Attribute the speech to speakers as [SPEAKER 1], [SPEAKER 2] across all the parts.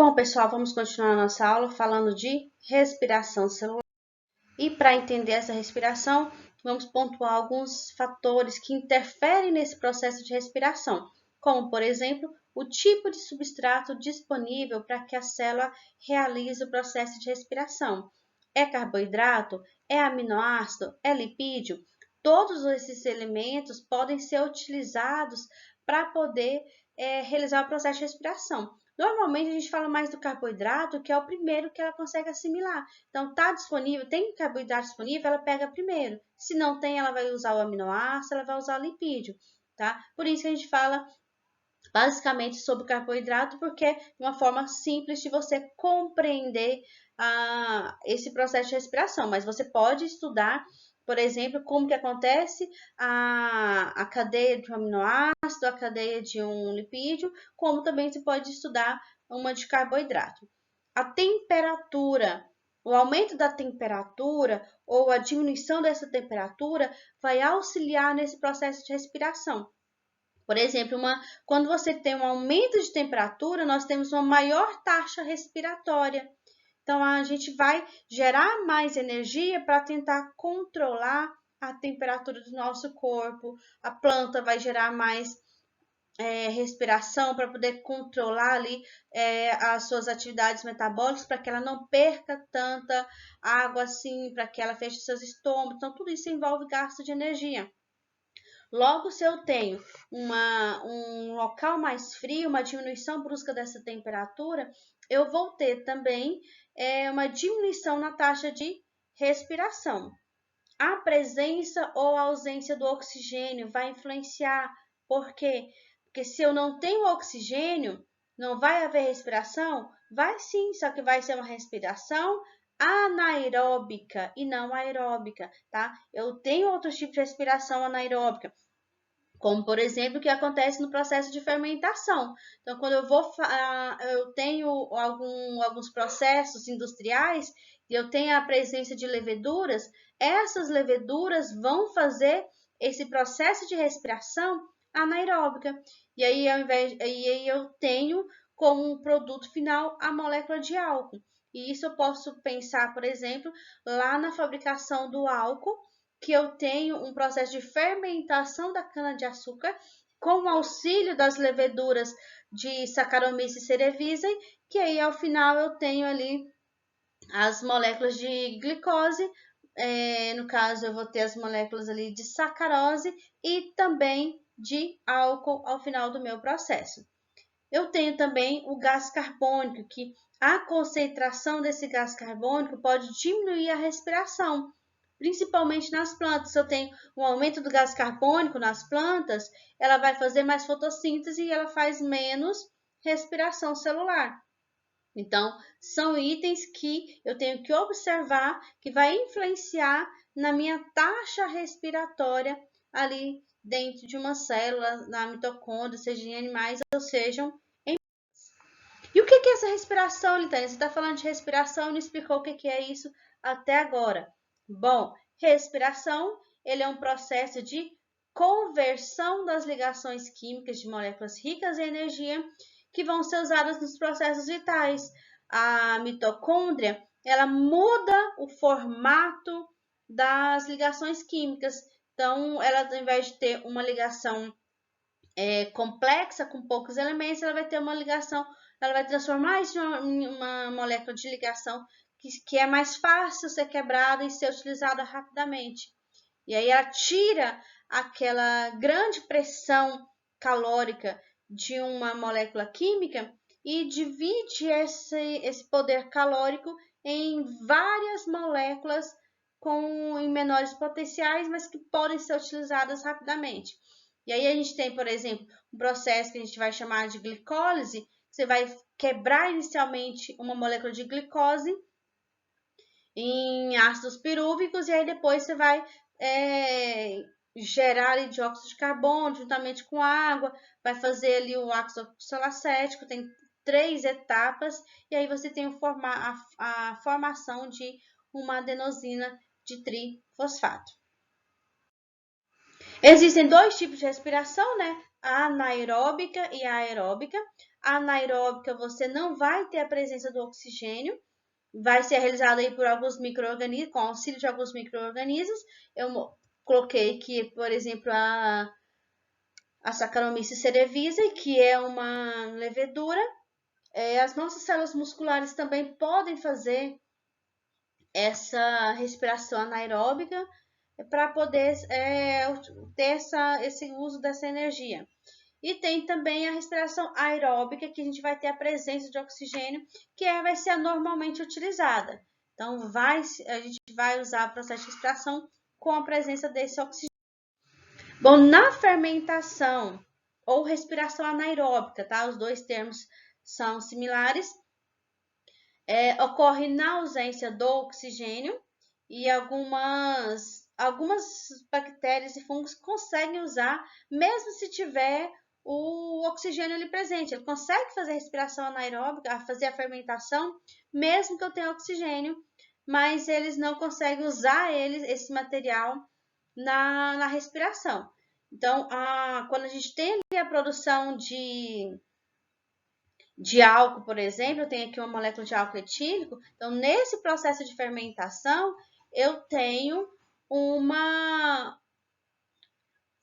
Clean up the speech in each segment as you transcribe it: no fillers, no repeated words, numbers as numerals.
[SPEAKER 1] Bom, pessoal, vamos continuar a nossa aula falando de respiração celular. E para entender essa respiração, vamos pontuar alguns fatores que interferem nesse processo de respiração, como, por exemplo, o tipo de substrato disponível para que a célula realize o processo de respiração. É carboidrato? É aminoácido? É lipídio? Todos esses elementos podem ser utilizados para poder realizar o processo de respiração. Normalmente a gente fala mais do carboidrato, que é o primeiro que ela consegue assimilar. Então, está disponível, tem carboidrato disponível, ela pega primeiro. Se não tem, ela vai usar o aminoácido, ela vai usar o lipídio, tá? Por isso que a gente fala basicamente sobre o carboidrato, porque é uma forma simples de você compreender esse processo de respiração. Mas você pode estudar, por exemplo, como que acontece a cadeia de um aminoácido, a cadeia de um lipídio, como também você pode estudar uma de carboidrato. A temperatura, o aumento da temperatura ou a diminuição dessa temperatura vai auxiliar nesse processo de respiração. Por exemplo, quando você tem um aumento de temperatura, nós temos uma maior taxa respiratória. Então, a gente vai gerar mais energia para tentar controlar a temperatura do nosso corpo. A planta vai gerar mais respiração para poder controlar ali as suas atividades metabólicas, para que ela não perca tanta água assim, para que ela feche seus estômagos. Então, tudo isso envolve gasto de energia. Logo, se eu tenho um local mais frio, uma diminuição brusca dessa temperatura, eu vou ter também uma diminuição na taxa de respiração. A presença ou a ausência do oxigênio vai influenciar. Por quê? Porque se eu não tenho oxigênio, não vai haver respiração? Vai sim, só que vai ser uma respiração anaeróbica e não aeróbica, tá? Eu tenho outros tipos de respiração anaeróbica, como por exemplo o que acontece no processo de fermentação. Então, quando eu tenho alguns processos industriais e eu tenho a presença de leveduras, essas leveduras vão fazer esse processo de respiração anaeróbica. E aí eu tenho como um produto final a molécula de álcool. E isso eu posso pensar, por exemplo, lá na fabricação do álcool, que eu tenho um processo de fermentação da cana-de-açúcar com o auxílio das leveduras de Saccharomyces cerevisiae, que aí ao final eu tenho ali as moléculas de glicose, no caso eu vou ter as moléculas ali de sacarose e também de álcool ao final do meu processo. Eu tenho também o gás carbônico, que a concentração desse gás carbônico pode diminuir a respiração, principalmente nas plantas. Se eu tenho um aumento do gás carbônico nas plantas, ela vai fazer mais fotossíntese e ela faz menos respiração celular. Então, são itens que eu tenho que observar, que vai influenciar na minha taxa respiratória ali dentro de uma célula, na mitocôndria, seja em animais ou sejam em... E o que é essa respiração, Litânia? Você está falando de respiração e não explicou o que é isso até agora. Bom, respiração, ele é um processo de conversão das ligações químicas de moléculas ricas em energia que vão ser usadas nos processos vitais. A mitocôndria, ela muda o formato das ligações químicas. Então, ela, ao invés de ter uma ligação complexa com poucos elementos, ela vai ter uma ligação, ela vai transformar isso em uma molécula de ligação que é mais fácil ser quebrada e ser utilizada rapidamente. E aí ela tira aquela grande pressão calórica de uma molécula química e divide esse poder calórico em várias moléculas em menores potenciais, mas que podem ser utilizadas rapidamente. E aí a gente tem, por exemplo, um processo que a gente vai chamar de glicólise. Você vai quebrar inicialmente uma molécula de glicose em ácidos pirúvicos e aí depois você vai gerar ali dióxido de carbono juntamente com água, vai fazer ali o ácido oxalacético, tem 3 etapas, e aí você tem a formação de uma adenosina de trifosfato. Existem 2 tipos de respiração, né? A anaeróbica e a aeróbica. anaeróbica, você não vai ter a presença do oxigênio, vai ser realizada aí por alguns micro-organismos, com auxílio de alguns micro-organismos. Eu coloquei aqui, por exemplo, a Saccharomyces cerevisiae, que é uma levedura. As nossas células musculares também podem fazer essa respiração anaeróbica para poder ter esse uso dessa energia. E tem também a respiração aeróbica, que a gente vai ter a presença de oxigênio, que vai ser normalmente utilizada. Então, a gente vai usar o processo de respiração com a presença desse oxigênio. Bom, na fermentação ou respiração anaeróbica, tá? Os dois termos são similares. Ocorre na ausência do oxigênio e algumas bactérias e fungos conseguem usar, mesmo se tiver o oxigênio ali presente. Ele consegue fazer a respiração anaeróbica, fazer a fermentação, mesmo que eu tenha oxigênio, mas eles não conseguem usar esse material na respiração. Então, quando a gente tem ali a produção de álcool, por exemplo, eu tenho aqui uma molécula de álcool etílico. Então, nesse processo de fermentação, eu tenho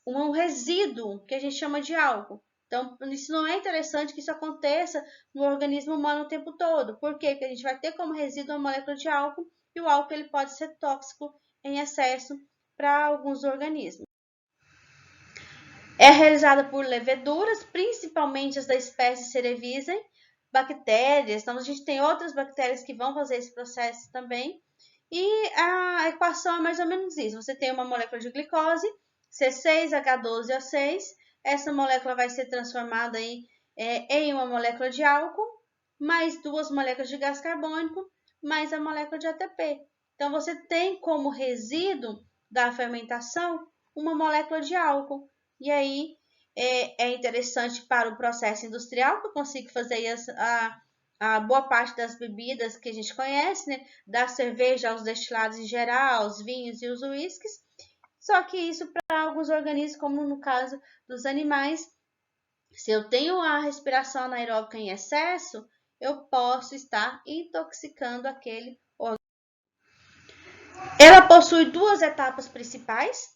[SPEAKER 1] um resíduo que a gente chama de álcool. Então, isso não é interessante que isso aconteça no organismo humano o tempo todo. Por quê? Porque a gente vai ter como resíduo uma molécula de álcool e o álcool ele pode ser tóxico em excesso para alguns organismos. É realizada por leveduras, principalmente as da espécie Cerevisiae, bactérias. Então, a gente tem outras bactérias que vão fazer esse processo também. E a equação é mais ou menos isso. Você tem uma molécula de glicose, C6H12O6. Essa molécula vai ser transformada em uma molécula de álcool, mais duas moléculas de gás carbônico, mais a molécula de ATP. Então, você tem como resíduo da fermentação uma molécula de álcool. E aí, é interessante para o processo industrial, que eu consigo fazer a boa parte das bebidas que a gente conhece, né? Da cerveja aos destilados em geral, os vinhos e os uísques. Só que isso para alguns organismos, como no caso dos animais, se eu tenho a respiração anaeróbica em excesso, eu posso estar intoxicando aquele organismo. Ela possui duas etapas principais.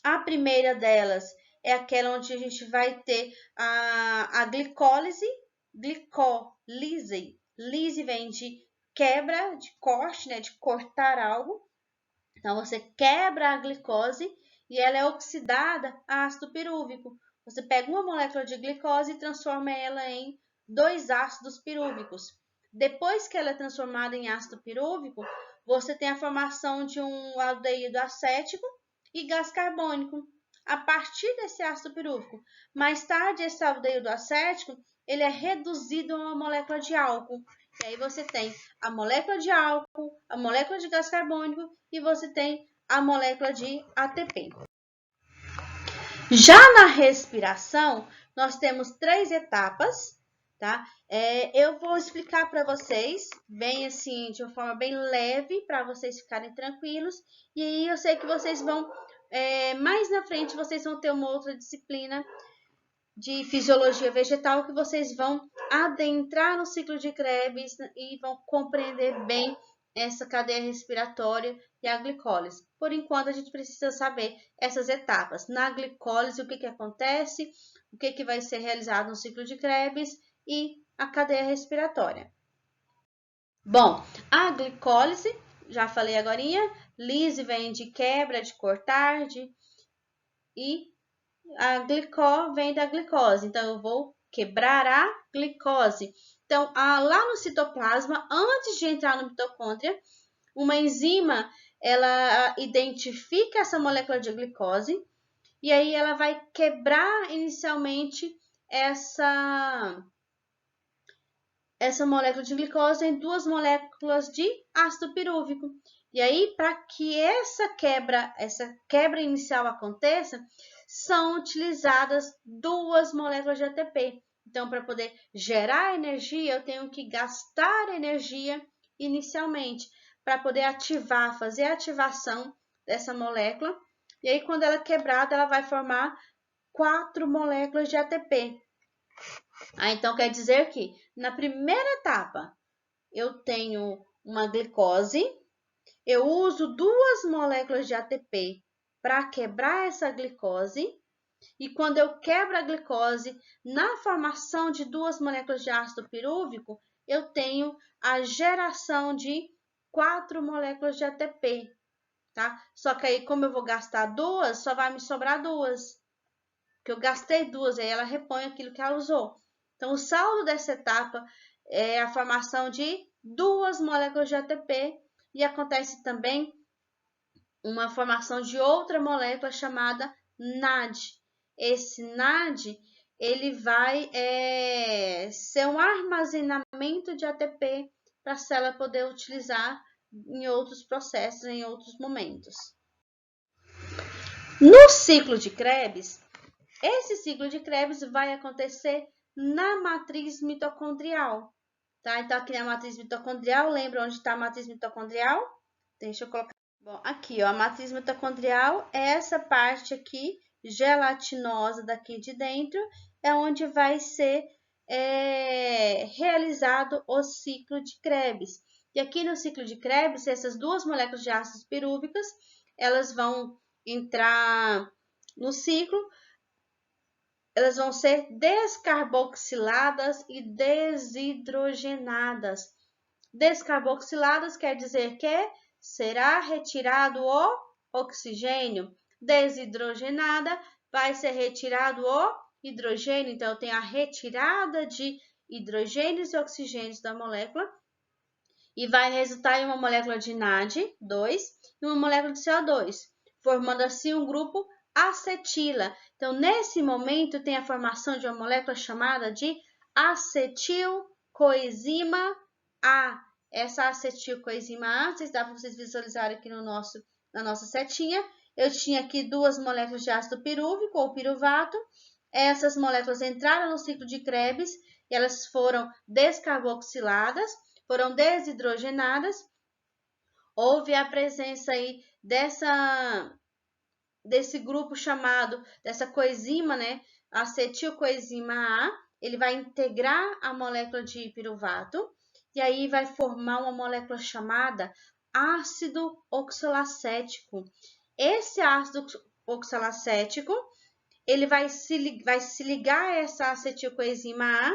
[SPEAKER 1] A primeira delas é aquela onde a gente vai ter a glicólise, glicólise. Lise vem de quebra, de corte, né, de cortar algo. Então, você quebra a glicose e ela é oxidada a ácido pirúvico. Você pega uma molécula de glicose e transforma ela em 2 ácidos pirúvicos. Depois que ela é transformada em ácido pirúvico, você tem a formação de um aldeído acético e gás carbônico a partir desse ácido pirúvico. Mais tarde, esse aldeído acético ele é reduzido a uma molécula de álcool. E aí você tem a molécula de álcool, a molécula de gás carbônico e você tem a molécula de ATP. Já na respiração, nós temos 3 etapas, tá? Eu vou explicar para vocês, bem assim, de uma forma bem leve, para vocês ficarem tranquilos. E aí eu sei que vocês vão, mais na frente, vocês vão ter uma outra disciplina de fisiologia vegetal que vocês vão adentrar no ciclo de Krebs e vão compreender bem essa cadeia respiratória e a glicólise. Por enquanto, a gente precisa saber essas etapas. Na glicólise, o que acontece, o que vai ser realizado no ciclo de Krebs e a cadeia respiratória. Bom, a glicólise, já falei agorinha, lise vem de quebra, de cortar, e a glicó vem da glicose, então eu vou quebrar a glicose. Então, lá no citoplasma, antes de entrar no mitocôndria, uma enzima, ela identifica essa molécula de glicose e aí ela vai quebrar inicialmente essa molécula de glicose em 2 moléculas de ácido pirúvico. E aí, para que essa quebra inicial aconteça, são utilizadas 2 moléculas de ATP. Então, para poder gerar energia, eu tenho que gastar energia inicialmente, para poder fazer a ativação dessa molécula. E aí, quando ela é quebrada, ela vai formar 4 moléculas de ATP. Então quer dizer que na primeira etapa eu tenho uma glicose, eu uso 2 moléculas de ATP para quebrar essa glicose, e quando eu quebro a glicose, na formação de 2 moléculas de ácido pirúvico, eu tenho a geração de 4 moléculas de ATP, tá? Só que aí, como eu vou gastar 2, só vai me sobrar 2, porque eu gastei 2, aí ela repõe aquilo que ela usou. Então, o saldo dessa etapa é a formação de 2 moléculas de ATP, e acontece também uma formação de outra molécula chamada NAD. Esse NAD ele vai ser um armazenamento de ATP para a célula poder utilizar em outros processos, em outros momentos. No ciclo de Krebs, esse ciclo de Krebs vai acontecer na matriz mitocondrial. Tá? Então, aqui na matriz mitocondrial, lembra onde está a matriz mitocondrial? Deixa eu colocar. Bom, aqui, ó, a matriz mitocondrial é essa parte aqui, gelatinosa daqui de dentro, é onde vai ser realizado o ciclo de Krebs. E aqui no ciclo de Krebs, essas 2 moléculas de ácidos pirúvicos, elas vão entrar no ciclo, elas vão ser descarboxiladas e desidrogenadas. Descarboxiladas quer dizer que será retirado o oxigênio. Desidrogenada vai ser retirado o hidrogênio. Então, eu tenho a retirada de hidrogênios e oxigênios da molécula. E vai resultar em uma molécula de NAD, 2, e uma molécula de CO2, formando assim um grupo acetila. Então, nesse momento, tem a formação de uma molécula chamada de acetilcoenzima A. Essa acetilcoenzima A, dá para vocês visualizarem aqui na nossa setinha. Eu tinha aqui 2 moléculas de ácido pirúvico ou piruvato. Essas moléculas entraram no ciclo de Krebs e elas foram descarboxiladas, foram desidrogenadas. Houve a presença aí desse grupo chamado, dessa coenzima, né? Acetilcoenzima A. Ele vai integrar a molécula de piruvato e aí vai formar uma molécula chamada ácido oxalacético. Esse ácido oxalacético, ele vai se ligar a essa acetilcoenzima A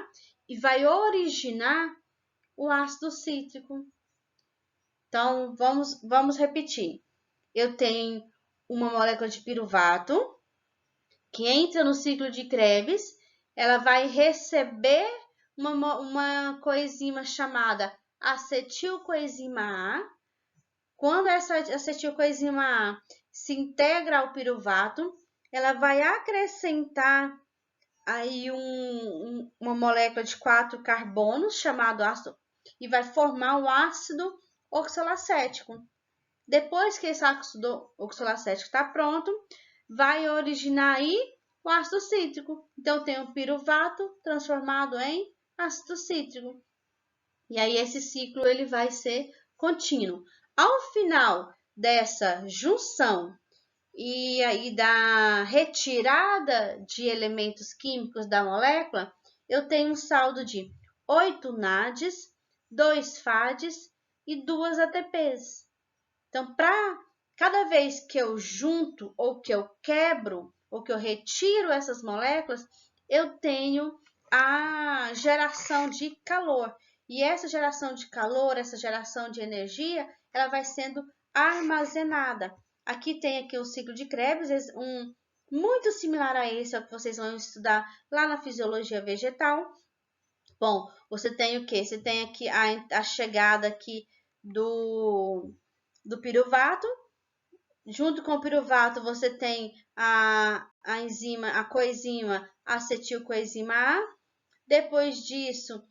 [SPEAKER 1] e vai originar o ácido cítrico. Então, vamos repetir. Eu tenho uma molécula de piruvato que entra no ciclo de Krebs, ela vai receber uma coenzima chamada acetilcoenzima A. Quando essa acetilcoenzima A se integra ao piruvato, ela vai acrescentar aí uma molécula de 4 carbonos chamado ácido e vai formar o ácido oxalacético. Depois que esse ácido oxalacético está pronto, vai originar aí o ácido cítrico. Então, tem o piruvato transformado em ácido cítrico. E aí, esse ciclo ele vai ser contínuo. Ao final dessa junção e aí da retirada de elementos químicos da molécula, eu tenho um saldo de 8 NADs, 2 FADs e 2 ATPs. Então, para cada vez que eu junto ou que eu quebro ou que eu retiro essas moléculas, eu tenho a geração de calor. E essa geração de calor, essa geração de energia, ela vai sendo armazenada. Aqui tem aqui o ciclo de Krebs, muito similar a esse, é o que vocês vão estudar lá na fisiologia vegetal. Bom, você tem o quê? Você tem aqui a chegada aqui do piruvato. Junto com o piruvato, você tem a enzima, a coenzima acetilcoenzima A. Depois disso,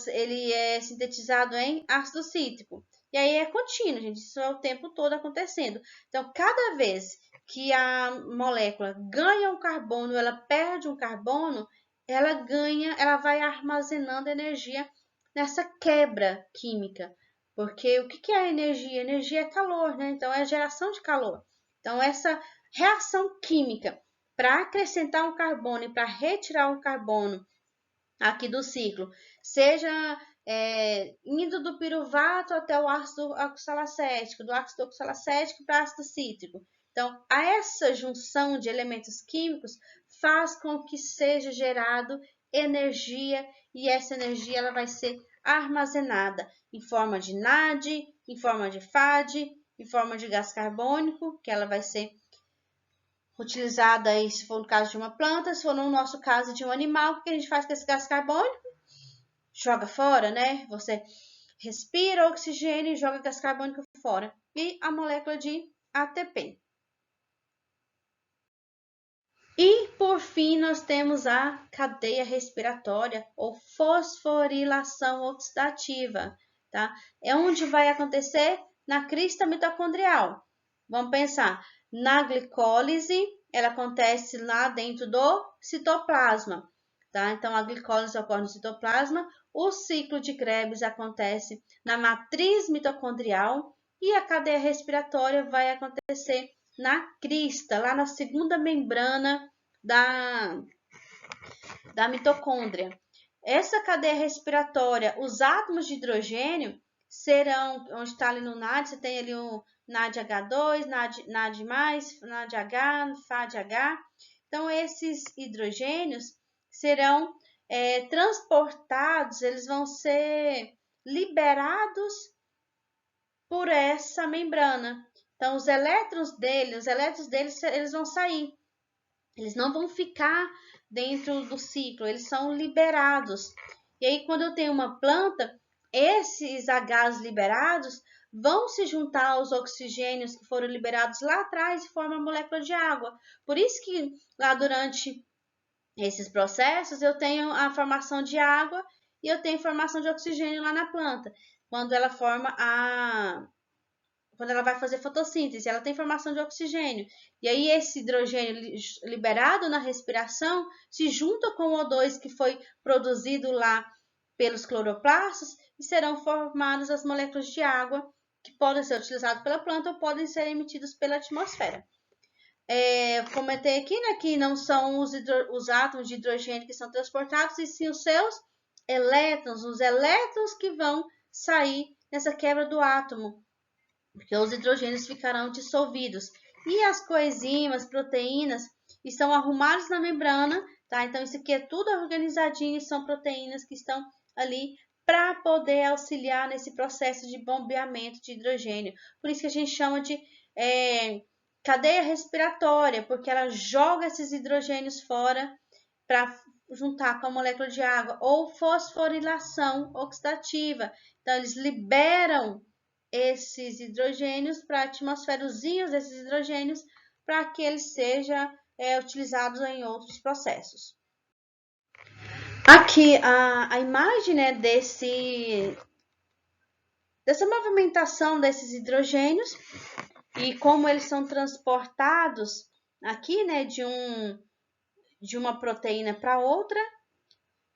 [SPEAKER 1] ele é sintetizado em ácido cítrico. E aí é contínuo, gente. Isso é o tempo todo acontecendo. Então, cada vez que a molécula ganha um carbono, ela perde um carbono, ela vai armazenando energia nessa quebra química. Porque o que é energia? Energia é calor, né? Então, é a geração de calor. Então, essa reação química para acrescentar um carbono e para retirar um carbono aqui do ciclo, seja indo do piruvato até o ácido oxalacético, do ácido oxalacético para ácido cítrico. Então, essa junção de elementos químicos faz com que seja gerado energia, e essa energia ela vai ser armazenada em forma de NAD, em forma de FAD, em forma de gás carbônico, que ela vai ser utilizada aí, se for no caso de uma planta, se for no nosso caso de um animal, o que a gente faz com esse gás carbônico? Joga fora, né? Você respira oxigênio e joga gás carbônico fora. E a molécula de ATP. E, por fim, nós temos a cadeia respiratória ou fosforilação oxidativa, tá? É onde vai acontecer na crista mitocondrial. Vamos pensar, na glicólise, ela acontece lá dentro do citoplasma, tá? Então, a glicólise ocorre no citoplasma, o ciclo de Krebs acontece na matriz mitocondrial e a cadeia respiratória vai acontecer na crista, lá na segunda membrana da mitocôndria. Essa cadeia respiratória, os átomos de hidrogênio serão, onde está ali no NAD, você tem ali o NADH2, NAD+, NADH, FADH. Então, esses hidrogênios serão transportados, eles vão ser liberados por essa membrana. Então, os elétrons deles eles vão sair. Eles não vão ficar dentro do ciclo, eles são liberados. E aí, quando eu tenho uma planta, esses Hs liberados vão se juntar aos oxigênios que foram liberados lá atrás e formam a molécula de água. Por isso que lá durante esses processos eu tenho a formação de água e eu tenho formação de oxigênio lá na planta. Quando ela vai fazer fotossíntese, ela tem formação de oxigênio. E aí esse hidrogênio liberado na respiração se junta com o O2 que foi produzido lá pelos cloroplastos e serão formadas as moléculas de água que podem ser utilizadas pela planta ou podem ser emitidas pela atmosfera. Comentei aqui, né, que não são os átomos de hidrogênio que são transportados, e sim os seus elétrons, os elétrons que vão sair nessa quebra do átomo, porque os hidrogênios ficarão dissolvidos. E as coenzimas, proteínas, estão arrumadas na membrana, tá? Então, isso aqui é tudo organizadinho, são proteínas que estão ali para poder auxiliar nesse processo de bombeamento de hidrogênio. Por isso que a gente chama de cadeia respiratória, porque ela joga esses hidrogênios fora para juntar com a molécula de água, ou fosforilação oxidativa. Então, eles liberam esses hidrogênios para a atmosfera, os íons desses hidrogênios, para que eles sejam utilizados em outros processos. Aqui a imagem, né, dessa movimentação desses hidrogênios e como eles são transportados aqui, né, de uma proteína para outra.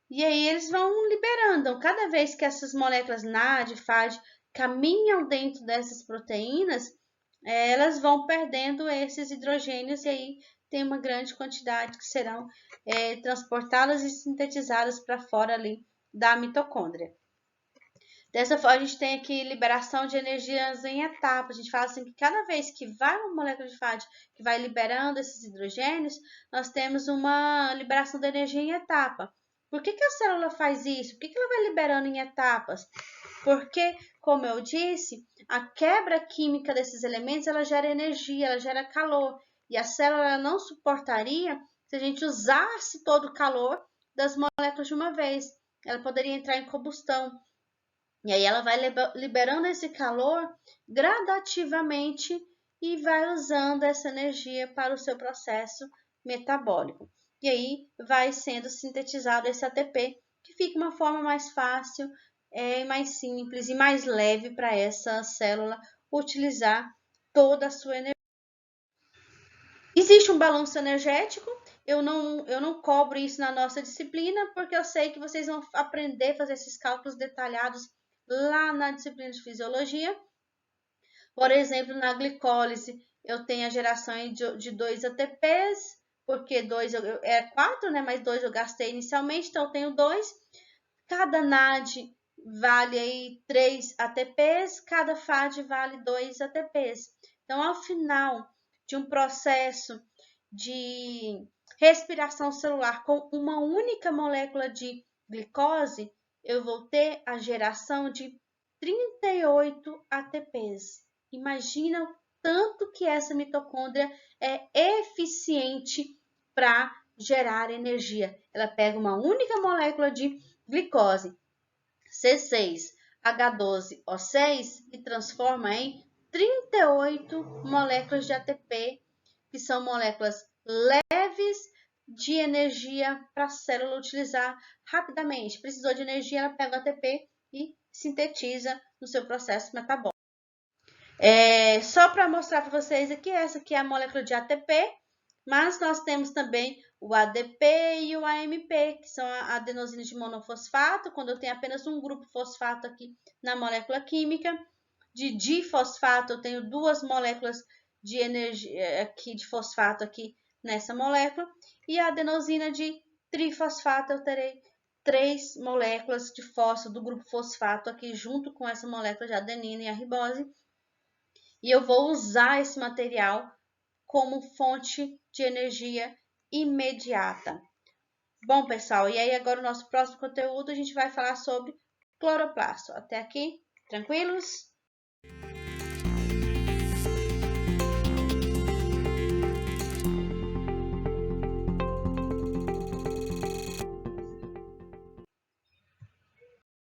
[SPEAKER 1] E aí eles vão liberando. Cada vez que essas moléculas NAD, FAD caminham dentro dessas proteínas, elas vão perdendo esses hidrogênios e aí tem uma grande quantidade que serão transportadas e sintetizadas para fora ali da mitocôndria. Dessa forma, a gente tem aqui liberação de energias em etapas. A gente fala assim que cada vez que vai uma molécula de FAD que vai liberando esses hidrogênios, nós temos uma liberação de energia em etapa. Por que a célula faz isso? Por que ela vai liberando em etapas? Porque, como eu disse, a quebra química desses elementos, ela gera energia, ela gera calor. E a célula não suportaria se a gente usasse todo o calor das moléculas de uma vez. Ela poderia entrar em combustão. E aí ela vai liberando esse calor gradativamente e vai usando essa energia para o seu processo metabólico. E aí vai sendo sintetizado esse ATP, que fica uma forma mais fácil, mais simples e mais leve para essa célula utilizar toda a sua energia. Existe um balanço energético. Eu não cobro isso na nossa disciplina, porque eu sei que vocês vão aprender a fazer esses cálculos detalhados lá na disciplina de fisiologia. Por exemplo, na glicólise, eu tenho a geração de 2 ATPs porque 2 é 4, né? Mas 2 eu gastei inicialmente, então eu tenho 2. Cada NAD vale aí 3 ATPs, cada FAD vale 2 ATPs. Então, ao final de um processo de respiração celular com uma única molécula de glicose, eu vou ter a geração de 38 ATPs. Imagina o tanto que essa mitocôndria é eficiente para gerar energia. Ela pega uma única molécula de glicose, C6H12O6, e transforma em 38 moléculas de ATP, que são moléculas leves de energia para a célula utilizar rapidamente. Precisou de energia, ela pega o ATP e sintetiza no seu processo metabólico. Só para mostrar para vocês aqui, essa aqui é a molécula de ATP, mas nós temos também o ADP e o AMP, que são a adenosina de monofosfato, quando eu tenho apenas um grupo fosfato aqui na molécula química. De difosfato, eu tenho 2 moléculas de energia aqui de fosfato aqui nessa molécula. E a adenosina de trifosfato, eu terei 3 moléculas de fósforo do grupo fosfato aqui junto com essa molécula de adenina e a ribose. E eu vou usar esse material como fonte de energia imediata. Bom, pessoal, e aí agora o nosso próximo conteúdo a gente vai falar sobre cloroplasto. Até aqui, tranquilos?